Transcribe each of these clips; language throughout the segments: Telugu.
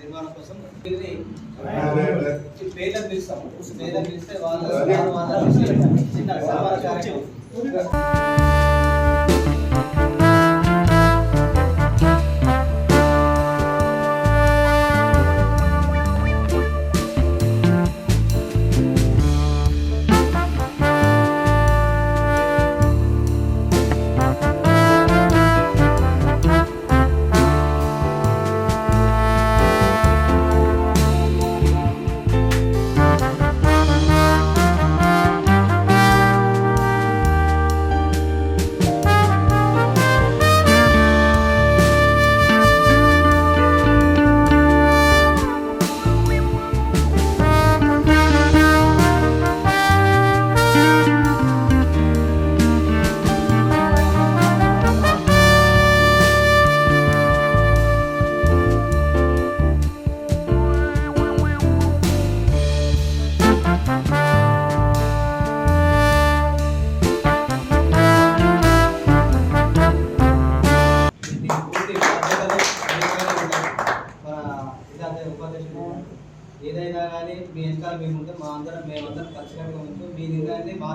నిర్మాణం కోసం పేర్లను పిలుస్తాము. పేర్లను పిలిస్తే వాళ్ళు చిన్న సామాజిక కార్యక్రమం ఏదైనా కానీ మీ వెనకాల మేము ఉంటే మేమందరం కలిసికట్టుగా ఉంటూ మీ నిర్ణయాన్ని మా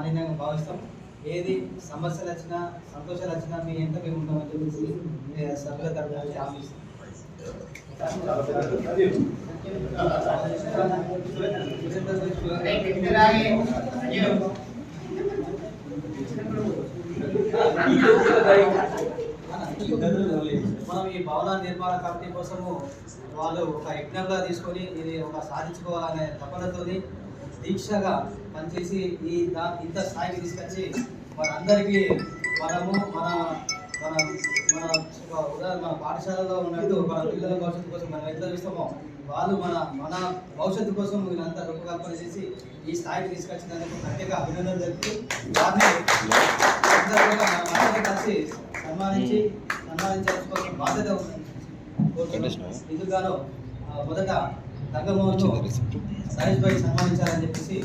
నిర్ణయంగా భావిస్తాం. ఏది సమస్యలు వచ్చినా సంతోషాలు వచ్చినా మీ ఎంత మేము ఉంటామని చెప్పేసి సభ్యుల తరఫున హామీస్తాం. మనం ఈ భవన నిర్మాణ కమిటీ కోసము వాళ్ళు ఒక యజ్ఞంగా తీసుకొని ఇది ఒక సాధించుకోవాలనే తపనతోని దీక్షగా పనిచేసి ఇంత స్థాయికి తీసుకొచ్చి మనందరికీ మనము మన మన మన మన పాఠశాలలో ఉన్నట్టు మన పిల్లల భవిష్యత్తు కోసం మనం ఎట్లా చూస్తామో వాళ్ళు మన భవిష్యత్తు కోసం వీళ్ళంతా రూపకల్పన చేసి ఈ స్థాయికి తీసుకొచ్చినందుకు ప్రత్యేక అభినందనలు తెలుపుతూ వారిని అందరూ కలిసి సన్మానించాల్సిన బాధ్యత ఉంది. ఇందుకు మొదట రంగమోహన్ సరేష్ భాయ్ సన్మానించాలని చెప్పేసి